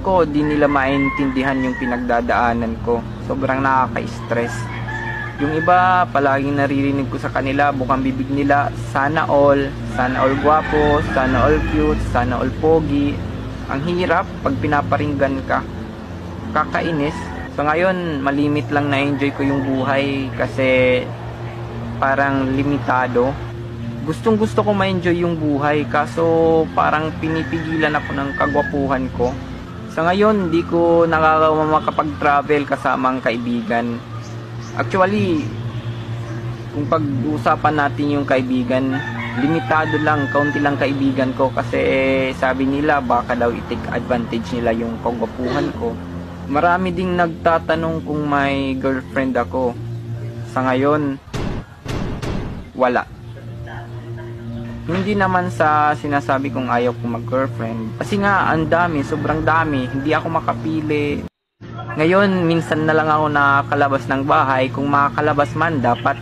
ko, di nila maintindihan yung pinagdadaanan ko. Sobrang nakaka-stress. Yung iba, palaging naririnig ko sa kanila, bukang bibig nila, sana all gwapo, sana all cute, sana all pogi. Ang hirap pag pinaparinggan ka. Kakainis. So ngayon, malimit lang na enjoy ko yung buhay kasi parang limitado. Gustong gusto ko ma-enjoy yung buhay kaso parang pinipigilan ako ng kagwapuhan ko. Sa ngayon, di ko nakakama makapag-travel kasama ang kaibigan. Actually, kung pag-usapan natin yung kaibigan, limitado lang, kaunti lang kaibigan ko kasi sabi nila baka daw i-take advantage nila yung kagwapuhan ko. Marami ding nagtatanong kung may girlfriend ako. Sa ngayon, wala. Hindi naman sa sinasabi kong ayaw ko mag-girlfriend. Kasi nga, ang dami, sobrang dami. Hindi ako makapili. Ngayon, minsan na lang ako nakakalabas ng bahay. Kung makakalabas man, dapat